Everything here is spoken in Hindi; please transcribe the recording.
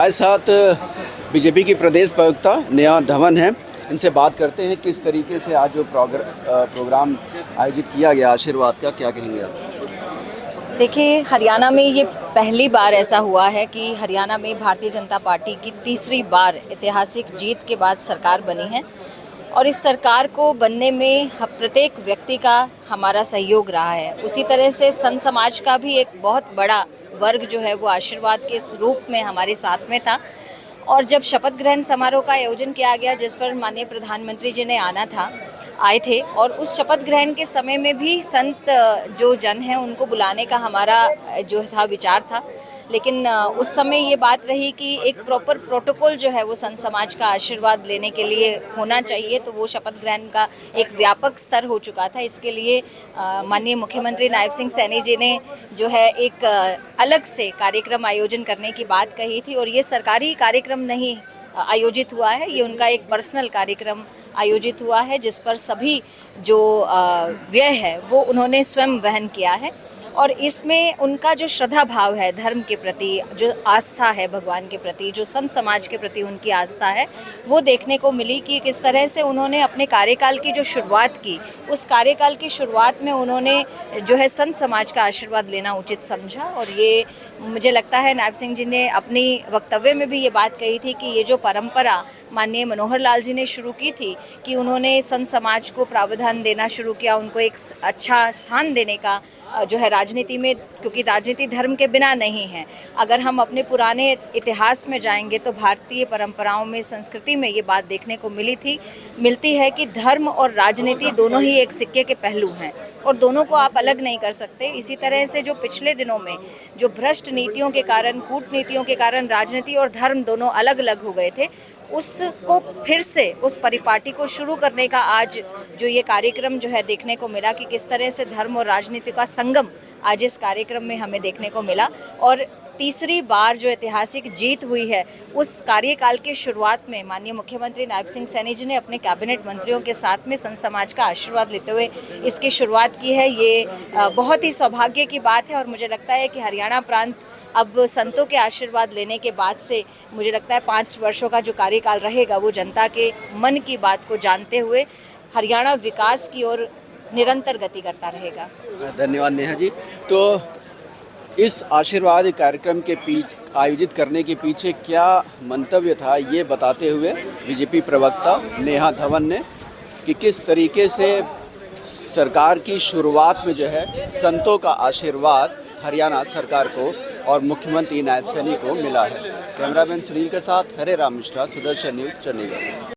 हमारे साथ बीजेपी की प्रदेश प्रवक्ता नेहा धवन हैं। इनसे बात करते हैं किस तरीके से आज जो प्रोग्राम आयोजित किया गया आशीर्वाद का, क्या कहेंगे आप? देखिए, हरियाणा में ये पहली बार ऐसा हुआ है कि हरियाणा में भारतीय जनता पार्टी की तीसरी बार ऐतिहासिक जीत के बाद सरकार बनी है और इस सरकार को बनने में प्रत्येक व्यक्ति का हमारा सहयोग रहा है। उसी तरह से संत समाज का भी एक बहुत बड़ा वर्ग जो है वो आशीर्वाद के रूप में हमारे साथ में था। और जब शपथ ग्रहण समारोह का आयोजन किया गया जिस पर माननीय प्रधानमंत्री जी ने आए थे और उस शपथ ग्रहण के समय में भी संत जो जन हैं उनको बुलाने का हमारा जो था विचार था, लेकिन उस समय ये बात रही कि एक प्रॉपर प्रोटोकॉल जो है वो संत समाज का आशीर्वाद लेने के लिए होना चाहिए, तो वो शपथ ग्रहण का एक व्यापक स्तर हो चुका था। इसके लिए माननीय मुख्यमंत्री नायब सिंह सैनी जी ने जो है एक अलग से कार्यक्रम आयोजन करने की बात कही थी और ये सरकारी कार्यक्रम नहीं आयोजित हुआ है, ये उनका एक पर्सनल कार्यक्रम आयोजित हुआ है जिस पर सभी जो व्यय है वो उन्होंने स्वयं वहन किया है। और इसमें उनका जो श्रद्धा भाव है धर्म के प्रति, जो आस्था है भगवान के प्रति, जो संत समाज के प्रति उनकी आस्था है, वो देखने को मिली कि किस तरह से उन्होंने अपने कार्यकाल की जो शुरुआत की, उस कार्यकाल की शुरुआत में उन्होंने जो है संत समाज का आशीर्वाद लेना उचित समझा। और ये मुझे लगता है नायब सिंह जी ने अपनी वक्तव्य में भी ये बात कही थी कि ये जो परंपरा माननीय मनोहर लाल जी ने शुरू की थी कि उन्होंने संत समाज को प्रावधान देना शुरू किया, उनको एक अच्छा स्थान देने का जो है राजनीति में, क्योंकि राजनीति धर्म के बिना नहीं है। अगर हम अपने पुराने इतिहास में जाएंगे तो भारतीय परंपराओं में, संस्कृति में ये बात देखने को मिलती है कि धर्म और राजनीति दोनों ही एक सिक्के के पहलू हैं और दोनों को आप अलग नहीं कर सकते। इसी तरह से जो पिछले दिनों में जो भ्रष्ट नीतियों के कारण, कूटनीतियों के कारण राजनीति और धर्म दोनों अलग अलग हो गए थे, उसको फिर से, उस परिपाटी को शुरू करने का आज जो ये कार्यक्रम जो है देखने को मिला कि किस तरह से धर्म और राजनीति का संगम आज इस कार्यक्रम में हमें देखने को मिला। और तीसरी बार जो ऐतिहासिक जीत हुई है उस कार्यकाल की शुरुआत में माननीय मुख्यमंत्री नायब सिंह सैनी जी ने अपने कैबिनेट मंत्रियों के साथ में संत समाज का आशीर्वाद लेते हुए इसकी शुरुआत की है। ये बहुत ही सौभाग्य की बात है और मुझे लगता है कि हरियाणा प्रांत अब संतों के आशीर्वाद लेने के बाद से मुझे लगता है 5 वर्षों का जो कार्यकाल रहेगा वो जनता के मन की बात को जानते हुए हरियाणा विकास की ओर निरंतर गति करता रहेगा। धन्यवाद नेहा जी। तो इस आशीर्वाद कार्यक्रम के आयोजित करने के पीछे क्या मंतव्य था, ये बताते हुए बीजेपी प्रवक्ता नेहा धवन ने कि किस तरीके से सरकार की शुरुआत में जो है संतों का आशीर्वाद हरियाणा सरकार को और मुख्यमंत्री नायब सैनी को मिला है। कैमरामैन सुनील के साथ हरे राम मिश्रा, सुदर्शन न्यूज़, चंडीगढ़।